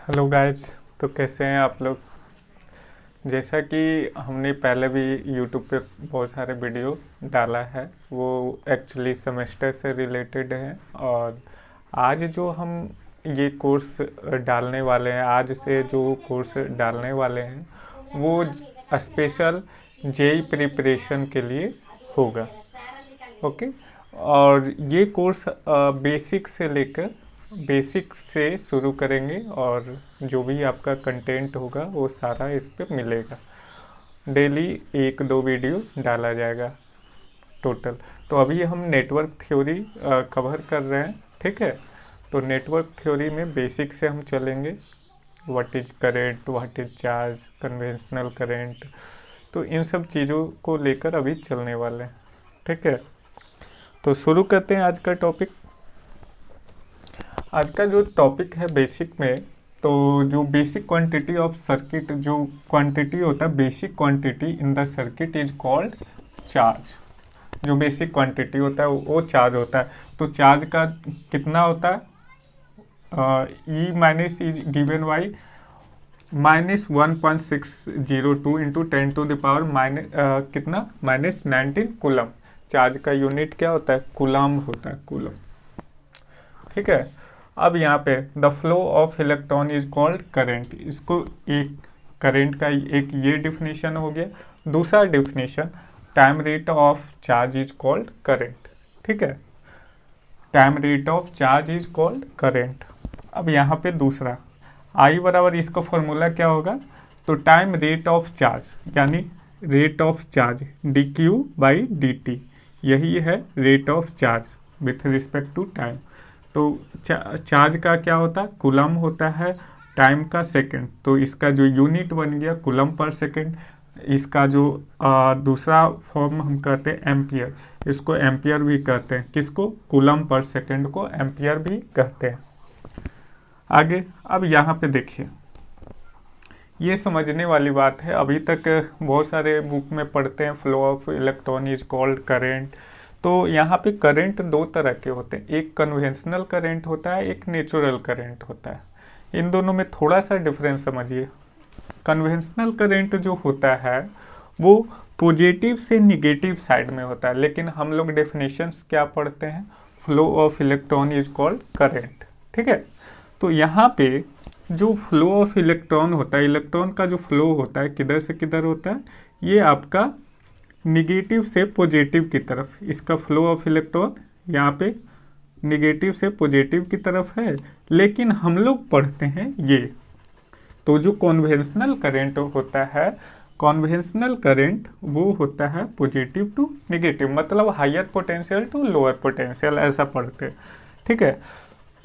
Hello guys. तो कैसे हैं आप लोग। जैसा कि हमने पहले भी यूट्यूब पे बहुत सारे वीडियो डाला है, वो एक्चुअली सेमेस्टर से रिलेटेड है। और आज जो हम ये कोर्स डालने वाले हैं, आज से जो कोर्स डालने वाले हैं वो स्पेशल जेई प्रिपरेशन के लिए होगा। ओके। और ये कोर्स बेसिक से शुरू करेंगे, और जो भी आपका कंटेंट होगा वो सारा इस पे मिलेगा। डेली एक दो वीडियो डाला जाएगा टोटल। तो अभी हम नेटवर्क थ्योरी कवर कर रहे हैं, ठीक है। तो नेटवर्क थ्योरी में बेसिक से हम चलेंगे। What is current, what is charge, conventional current, तो इन सब चीज़ों को लेकर अभी चलने वाले हैं, ठीक है। तो शुरू करते हैं आज का टॉपिक। आज का जो टॉपिक है बेसिक में, तो जो बेसिक क्वांटिटी ऑफ सर्किट, जो क्वांटिटी होता है, basic quantity in the circuit is called charge. जो बेसिक क्वांटिटी होता है वो चार्ज होता है। तो चार्ज का कितना होता है, e minus is given by -1.602 into 10⁻⁻, कितना, -19 कूलम। चार्ज का यूनिट क्या होता है, कूलम होता है, कूलम, ठीक है। अब यहाँ पे the flow of electron is called current. इसको एक करेंट का एक ये डिफिनीशन हो गया। दूसरा definition, time rate of charge is called current, ठीक है। Time rate of charge is called current. अब यहाँ पे दूसरा आई बराबर, इसका फॉर्मूला क्या होगा, तो टाइम रेट ऑफ चार्ज यानी rate of charge d q by d t, यही है rate of charge with respect to time. तो चार्ज का क्या होता है, कूलम होता है, टाइम का सेकंड, तो इसका जो यूनिट बन गया कूलम पर सेकंड। इसका जो दूसरा फॉर्म हम कहते हैं एम्पियर, इसको एम्पियर भी कहते हैं, किसको, कूलम पर सेकंड को एम्पियर भी कहते हैं। आगे अब यहाँ पे देखिए, ये समझने वाली बात है। अभी तक बहुत सारे बुक में पढ़ते हैं flow of electron is called current. तो यहाँ पे करंट दो तरह के होते हैं, एक कन्वेंशनल करंट होता है, एक नेचुरल करंट होता है। इन दोनों में थोड़ा सा डिफरेंस समझिए। कन्वेंशनल करंट जो होता है वो पॉजिटिव से निगेटिव साइड में होता है, लेकिन हम लोग डेफिनेशंस क्या पढ़ते हैं, flow of electron is called current, ठीक है। तो यहाँ पे जो फ्लो ऑफ इलेक्ट्रॉन होता है, इलेक्ट्रॉन का जो फ्लो होता है किधर से किधर होता है, ये आपका निगेटिव से पॉजिटिव की तरफ, इसका फ्लो ऑफ इलेक्ट्रॉन यहाँ पे निगेटिव से पॉजिटिव की तरफ है। लेकिन हम लोग पढ़ते हैं ये, तो जो कन्वेंशनल करंट होता है, कन्वेंशनल करंट वो होता है पॉजिटिव टू निगेटिव, मतलब higher potential to lower potential, ऐसा पढ़ते हैं, ठीक है।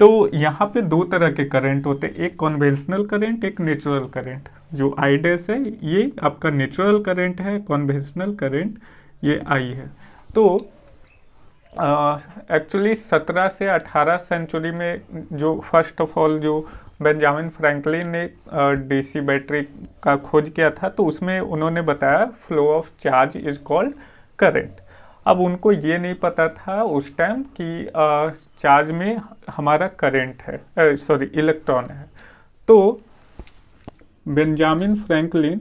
तो यहाँ पे दो तरह के करंट होते हैं, एक कन्वेंशनल करंट, एक नेचुरल करंट। जो आई डैश है ये आपका नेचुरल करंट है, कन्वेंशनल करंट ये आई है। तो एक्चुअली 17 से 18 सेंचुरी में जो फर्स्ट ऑफ ऑल जो बेंजामिन फ्रैंकलिन ने डीसी बैटरी का खोज किया था, तो उसमें उन्होंने बताया flow of charge is called current. अब उनको ये नहीं पता था उस टाइम कि चार्ज में हमारा करंट है, सॉरी इलेक्ट्रॉन है। तो बेंजामिन फ्रैंकलिन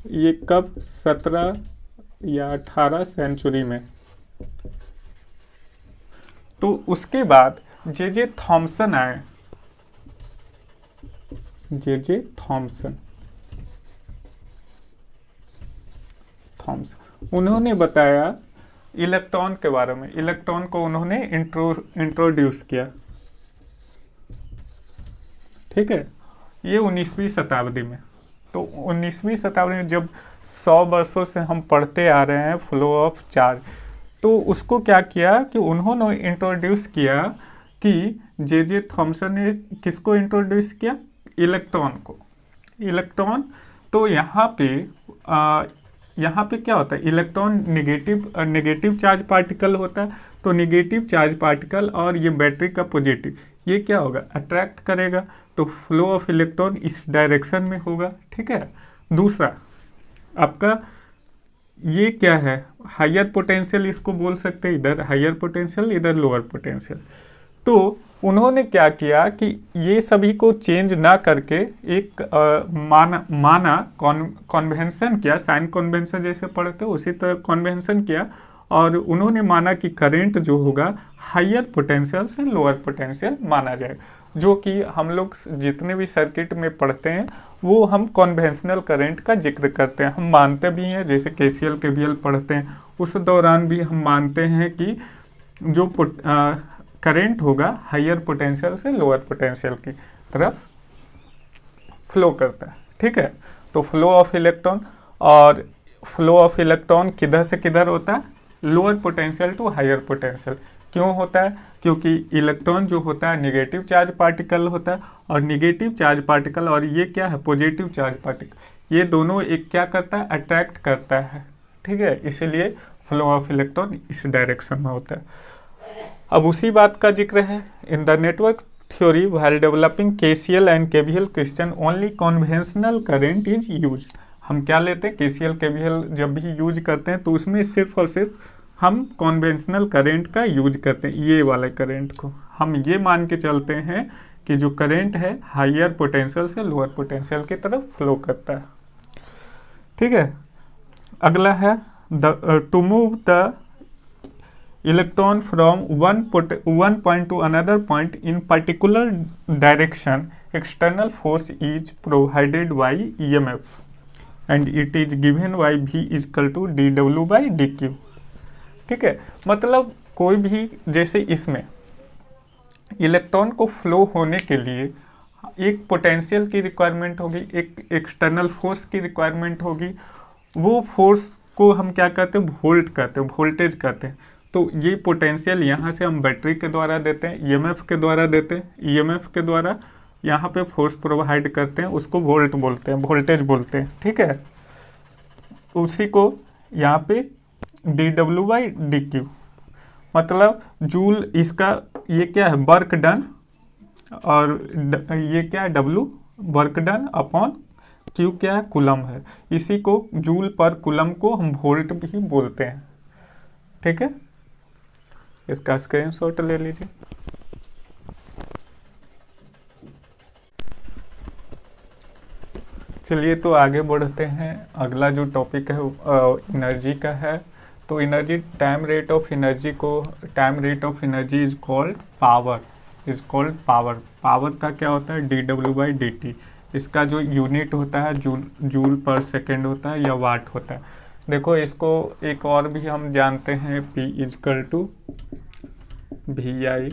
ये कब, 17 या 18 सेंचुरी में। तो उसके बाद जे थॉमसन आए, जे थॉमसन, उन्होंने बताया इलेक्ट्रॉन के बारे में। इलेक्ट्रॉन को उन्होंने इंट्रोड्यूस किया, ठीक है, ये 19वीं शताब्दी में। तो 19वीं शताब्दी में जब 100 वर्षों से हम पढ़ते आ रहे हैं फ्लो ऑफ चार्ज, तो उसको क्या किया कि उन्होंने इंट्रोड्यूस किया कि जे थॉमसन ने किसको इंट्रोड्यूस किया, इलेक्ट्रॉन को। इलेक्ट्रॉन, तो यहाँ पे क्या होता है, इलेक्ट्रॉन निगेटिव चार्ज पार्टिकल होता है। तो निगेटिव चार्ज पार्टिकल और ये बैटरी का पॉजिटिव, ये क्या होगा, अट्रैक्ट करेगा, तो फ्लो ऑफ इलेक्ट्रॉन इस डायरेक्शन में होगा, ठीक है। दूसरा आपका ये क्या है, हायर पोटेंशियल इसको बोल सकते हैं, इधर हायर पोटेंशियल इधर लोअर पोटेंशियल। तो उन्होंने क्या किया कि ये सभी को चेंज ना करके एक माना कॉन्वेंशन किया, साइन कॉन्वेंशन जैसे पढ़ते हो उसी तरह कॉन्वेंशन किया, और उन्होंने माना कि करंट जो होगा हायर पोटेंशियल से लोअर पोटेंशियल माना जाए, जो कि हम लोग जितने भी सर्किट में पढ़ते हैं वो हम कॉन्वेंशनल करंट का जिक्र करते हैं, हम मानते भी हैं, जैसे केसीएल केवीएल पढ़ते हैं उस दौरान भी हम मानते हैं कि जो करंट होगा हायर पोटेंशियल से लोअर पोटेंशियल की तरफ फ्लो करता है। ठीक है, तो फ्लो ऑफ इलेक्ट्रॉन, और फ्लो ऑफ इलेक्ट्रॉन किधर से किधर होता है, lower potential to higher potential. क्यों होता है, क्योंकि इलेक्ट्रॉन जो होता है नेगेटिव चार्ज पार्टिकल होता है, और नेगेटिव चार्ज पार्टिकल और ये क्या है पॉजिटिव चार्ज पार्टिकल, ये दोनों एक क्या करता है, अट्रैक्ट करता है। ठीक है, इसीलिए फ्लो ऑफ इलेक्ट्रॉन इस डायरेक्शन में होता है। अब उसी बात का जिक्र है, in the network theory while developing KCL and KVL question only conventional current is use. हम क्या लेते हैं, केसीएल केवीएल जब भी यूज करते हैं तो उसमें सिर्फ और सिर्फ हम कन्वेंशनल करंट का यूज करते हैं, ये वाले करंट को हम ये मान के चलते हैं कि जो करंट है हायर पोटेंशियल से लोअर पोटेंशियल की तरफ फ्लो करता है। ठीक है, अगला है to move the electron from one point to another point in particular direction external force is provided by EMF and it is given by V is equal to dW by dQ। ठीक है, मतलब कोई भी, जैसे इसमें इलेक्ट्रॉन को flow होने के लिए एक पोटेंशियल की रिक्वायरमेंट होगी, एक एक्सटर्नल फोर्स की रिक्वायरमेंट होगी, वो फोर्स को हम क्या कहते हैं, वोल्ट कहते हैं, वोल्टेज कहते हैं। तो ये पोटेंशियल यहाँ से हम बैटरी के द्वारा देते हैं, ईएमएफ के द्वारा देते हैं, ईएमएफ के द्वारा यहाँ पे फोर्स प्रोवाइड करते हैं, उसको वोल्ट बोलते हैं, वोल्टेज बोलते हैं। ठीक है, उसी को यहाँ पे dW बाई dQ, मतलब जूल, इसका ये क्या है वर्क डन, और ये क्या है W work done upon Q क्या है कूलम है, इसी को जूल पर कूलम को हम वोल्ट भी बोलते हैं। ठीक है, इसका स्क्रीनशॉट ले लीजिए। चलिए तो आगे बढ़ते हैं, अगला जो टॉपिक है एनर्जी का है। तो energy, time rate of energy को, time rate of energy is called power, is called power. Power का क्या होता है, dW बाई dt। इसका जो यूनिट होता है जूल पर सेकेंड होता है या वाट होता है। देखो इसको एक और भी हम जानते हैं, P इजकल टू VI।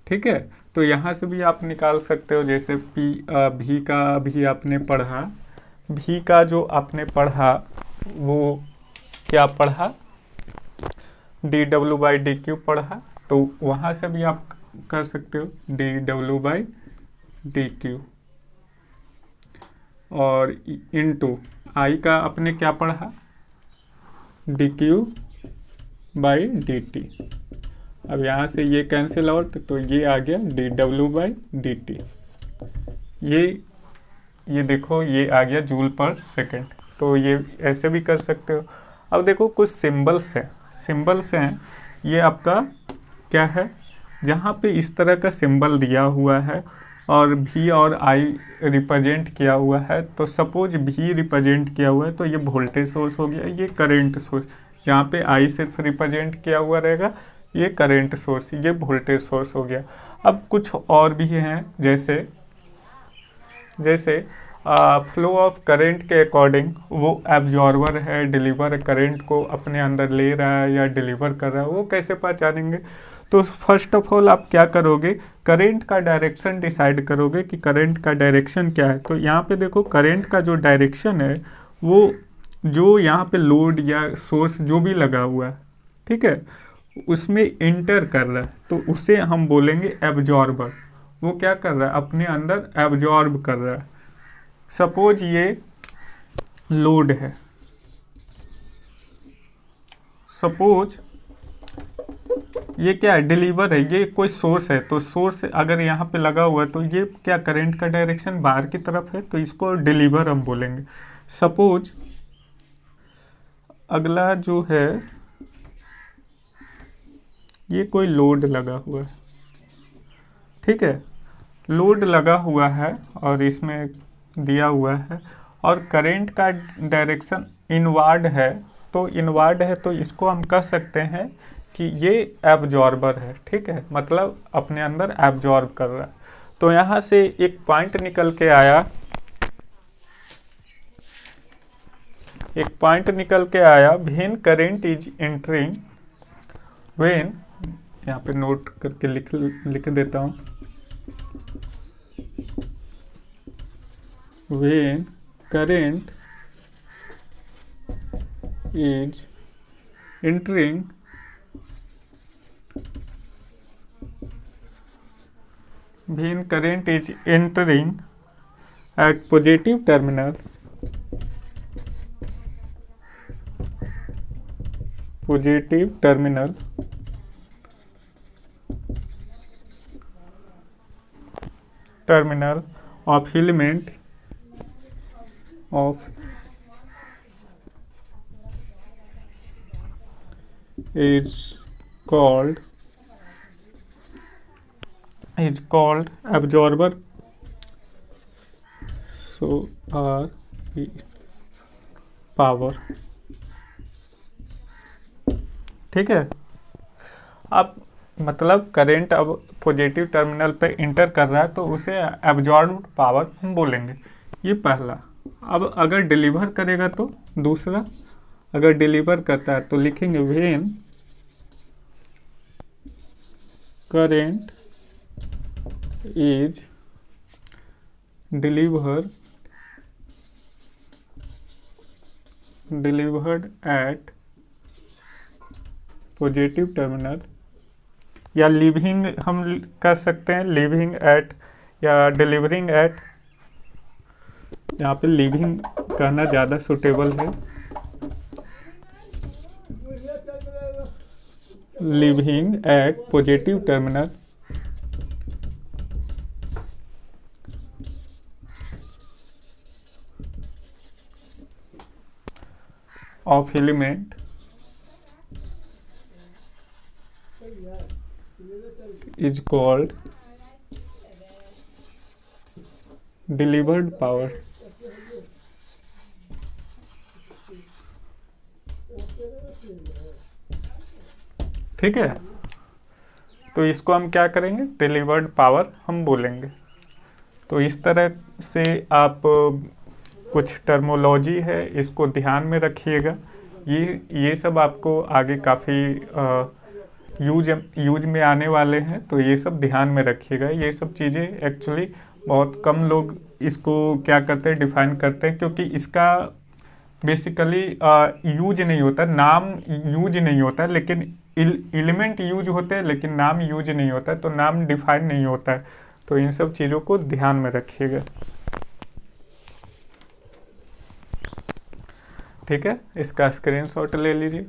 ठीक है, तो यहाँ से भी आप निकाल सकते हो, जैसे V का भी आपने पढ़ा, V का जो आपने पढ़ा वो क्या पढ़ा, dW बाई dQ पढ़ा, तो वहाँ से भी आप कर सकते हो dW बाई dQ, और इनटू I का आपने क्या पढ़ा, dQ बाई dt। अब यहाँ से ये कैंसिल आउट, तो ये आ गया dW बाई dt। ये देखो ये आ गया जूल पर सेकेंड, तो ये ऐसे भी कर सकते हो। अब देखो कुछ सिंबल्स हैं, ये आपका क्या है, जहाँ पे इस तरह का सिंबल दिया हुआ है और V और I रिप्रेजेंट किया हुआ है, तो सपोज V रिप्रेजेंट किया हुआ है तो ये वोल्टेज सोर्स हो गया, ये करंट सोर्स, यहाँ पे I सिर्फ रिप्रेजेंट किया हुआ रहेगा, ये करंट सोर्स, ये वोल्टेज सोर्स हो गया। अब कुछ और भी हैं, जैसे फ्लो ऑफ करंट के अकॉर्डिंग वो एब्जॉर्बर है, डिलीवर करंट को अपने अंदर ले रहा है या डिलीवर कर रहा है, वो कैसे पहचानेंगे। तो फर्स्ट ऑफ ऑल आप क्या करोगे, करंट का डायरेक्शन डिसाइड करोगे कि करंट का डायरेक्शन क्या है। तो यहाँ पे देखो करंट का जो डायरेक्शन है वो जो यहाँ पे लोड या सोर्स जो भी लगा हुआ है, ठीक है, उसमें इंटर कर रहा है, तो उसे हम बोलेंगे एब्जॉर्बर। वो क्या कर रहा है, अपने अंदर एब्जॉर्ब कर रहा है। सपोज ये लोड है, सपोज ये क्या है, डिलीवर है, ये कोई सोर्स है, तो सोर्स अगर यहाँ पे लगा हुआ है तो ये क्या करंट का डायरेक्शन बाहर की तरफ है, तो इसको डिलीवर हम बोलेंगे। सपोज अगला जो है ये कोई लोड लगा हुआ है, ठीक है, लोड लगा हुआ है और इसमें दिया हुआ है और करंट का डायरेक्शन इनवार्ड है, तो इनवार्ड है तो इसको हम कह सकते हैं कि ये एब्जॉर्बर है, ठीक है, मतलब अपने अंदर एब्जॉर्ब कर रहा है। तो यहाँ से एक पॉइंट निकल के आया, एक पॉइंट निकल के आया, when current is entering, when, यहाँ पे नोट करके लिख देता हूँ, when current is entering when current is entering at positive terminal, positive terminal of element of is called absorber, so R E power, ठीक है। अब मतलब करंट अब पॉजिटिव टर्मिनल पे इंटर कर रहा है तो उसे एब्जॉर्ब्ड पावर हम बोलेंगे, ये पहला। अब अगर डिलीवर करेगा तो दूसरा, अगर डिलीवर करता है तो लिखेंगे when current is delivered eight positive terminal, या लिविंग हम कर सकते हैं, लिविंग एट या डिलीवरिंग एट, यहाँ पे लिविंग कहना ज़्यादा सुटेबल है, living at positive terminal of element is called delivered power, ठीक है। तो इसको हम क्या करेंगे, डिलीवर्ड पावर हम बोलेंगे। तो इस तरह से आप कुछ टर्मोलॉजी है इसको ध्यान में रखिएगा, ये सब आपको आगे काफ़ी यूज में आने वाले हैं, तो ये सब ध्यान में रखिएगा। ये सब चीज़ें एक्चुअली बहुत कम लोग इसको क्या करते हैं, डिफाइन करते हैं, क्योंकि इसका बेसिकली यूज नहीं होता, नाम यूज नहीं होता, लेकिन एलिमेंट यूज होते हैं लेकिन नाम यूज नहीं होता, तो नाम डिफाइन नहीं होता है। तो इन सब चीज़ों को ध्यान में रखिएगा, ठीक है। इसका स्क्रीनशॉट ले लीजिए।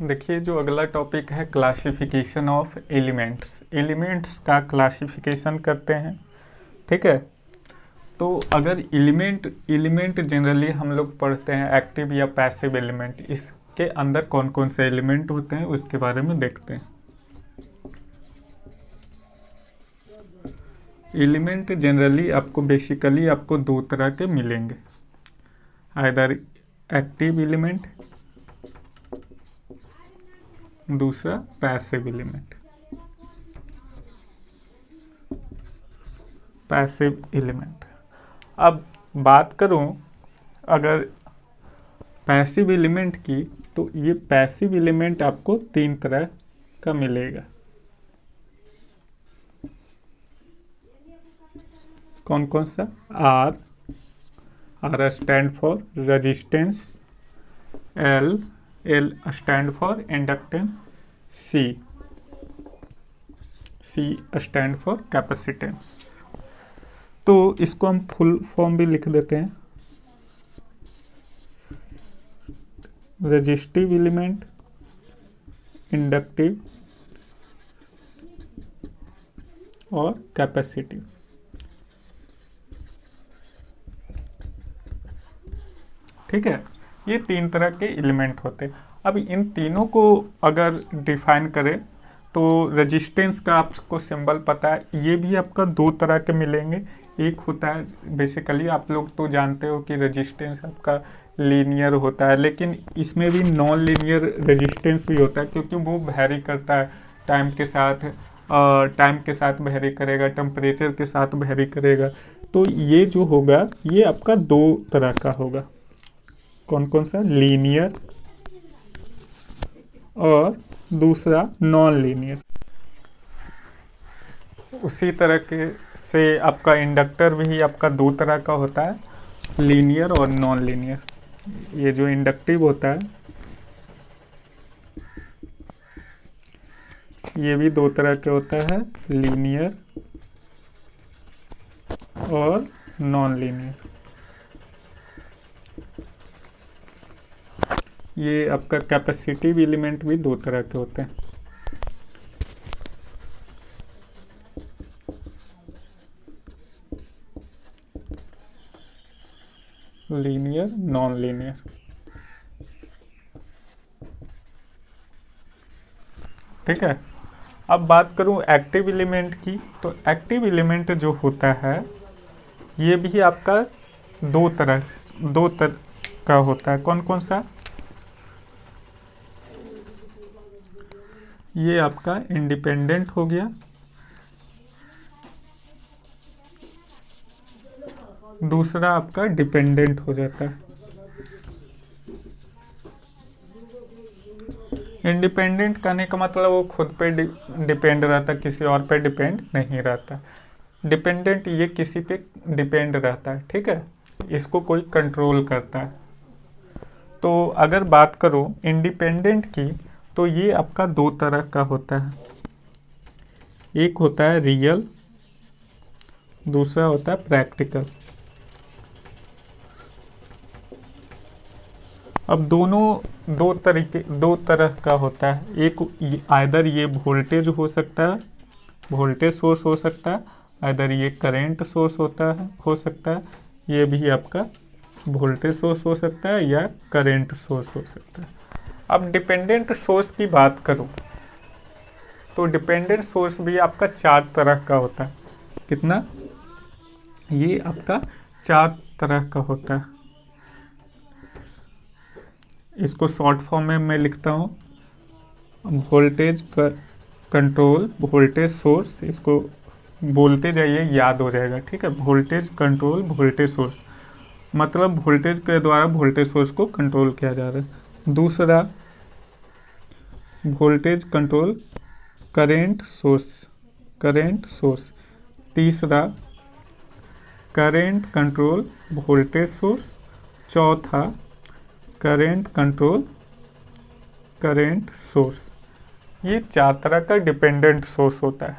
देखिए जो अगला टॉपिक है क्लासिफिकेशन ऑफ एलिमेंट्स, एलिमेंट्स का क्लासिफिकेशन करते हैं, ठीक है। तो अगर एलिमेंट जनरली हम लोग पढ़ते हैं एक्टिव या पैसिव एलिमेंट, इसके अंदर कौन कौन से एलिमेंट होते हैं उसके बारे में देखते हैं। एलिमेंट जनरली बेसिकली आपको दो तरह के मिलेंगे, आइदर एक्टिव एलिमेंट, दूसरा पैसिव एलिमेंट। पैसिव एलिमेंट, अब बात करूं अगर पैसिव एलिमेंट की, तो ये पैसिव एलिमेंट आपको तीन तरह का मिलेगा। कौन कौन सा, R stand for resistance, L stand for inductance, C stand for capacitance. तो इसको हम फुल फॉर्म भी लिख देते हैं, रेजिस्टिव एलिमेंट, इंडक्टिव और कैपेसिटिव। ठीक है, ये 3 तरह के एलिमेंट होते हैं। अब इन तीनों को अगर डिफाइन करें तो रेजिस्टेंस का आपको सिंबल पता है, ये भी आपका 2 तरह के मिलेंगे। एक होता है बेसिकली, आप लोग तो जानते हो कि रेजिस्टेंस आपका लीनियर होता है, लेकिन इसमें भी नॉन लीनियर रेजिस्टेंस भी होता है, क्योंकि वो वैरी करता है टाइम के साथ। टाइम के साथ वैरी करेगा, टेम्परेचर के साथ वैरी करेगा। तो ये जो होगा ये आपका 2 तरह का होगा। कौन कौन सा? लीनियर और दूसरा नॉन लीनियर। उसी तरह के से आपका इंडक्टर भी आपका 2 तरह का होता है, लीनियर और नॉन लीनियर। ये जो इंडक्टिव होता है ये भी 2 तरह के होता है, लीनियर और नॉन लीनियर। ये आपका कैपेसिटिव एलिमेंट भी 2 तरह के होते हैं, लीनियर, नॉन लीनियर। ठीक है, अब बात करूं एक्टिव एलिमेंट की, तो एक्टिव एलिमेंट जो होता है ये भी आपका 2 तरह का होता है। कौन कौन सा? ये आपका इंडिपेंडेंट हो गया, दूसरा आपका डिपेंडेंट हो जाता है। इंडिपेंडेंट करने का मतलब वो खुद पे डिपेंड रहता है, किसी और पे डिपेंड नहीं रहता। डिपेंडेंट ये किसी पे डिपेंड रहता है, ठीक है, इसको कोई कंट्रोल करता है। तो अगर बात करो इंडिपेंडेंट की, तो ये आपका 2 तरह का होता है। एक होता है रियल, दूसरा होता है प्रैक्टिकल। अब दोनों 2 तरह का होता है। एक आइदर ये वोल्टेज हो सकता है, वोल्टेज सोर्स हो सकता है, आइदर ये करंट सोर्स हो सकता है, ये भी आपका वोल्टेज सोर्स हो सकता है या करंट सोर्स हो सकता है। अब डिपेंडेंट सोर्स की बात करूं तो डिपेंडेंट सोर्स भी आपका 4 तरह का होता है। कितना? ये आपका 4 तरह का होता है। इसको शॉर्ट फॉर्म में मैं लिखता हूँ, वोल्टेज कंट्रोल वोल्टेज सोर्स। इसको बोलते जाइए, याद हो जाएगा, ठीक है। वोल्टेज कंट्रोल वोल्टेज सोर्स मतलब वोल्टेज के द्वारा वोल्टेज सोर्स को कंट्रोल किया जा रहा है। दूसरा वोल्टेज कंट्रोल करेंट सोर्स। तीसरा करेंट कंट्रोल वोल्टेज सोर्स। चौथा करेंट कंट्रोल करेंट सोर्स। ये 4 तरह का डिपेंडेंट सोर्स होता है।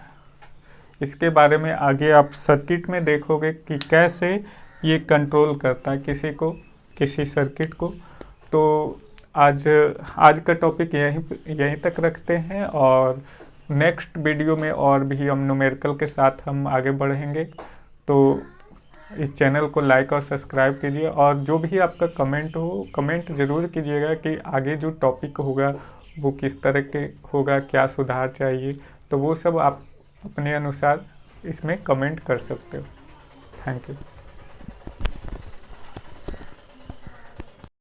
इसके बारे में आगे आप सर्किट में देखोगे कि कैसे ये कंट्रोल करता है किसी सर्किट को। तो आज का टॉपिक यहीं तक रखते हैं, और नेक्स्ट वीडियो में और भी हम न्यूमेरिकल के साथ हम आगे बढ़ेंगे। तो इस चैनल को लाइक और सब्सक्राइब कीजिए, और जो भी आपका कमेंट ज़रूर कीजिएगा कि आगे जो टॉपिक होगा वो किस तरह के होगा, क्या सुधार चाहिए। तो वो सब आप अपने अनुसार इसमें कमेंट कर सकते हो। Thank you.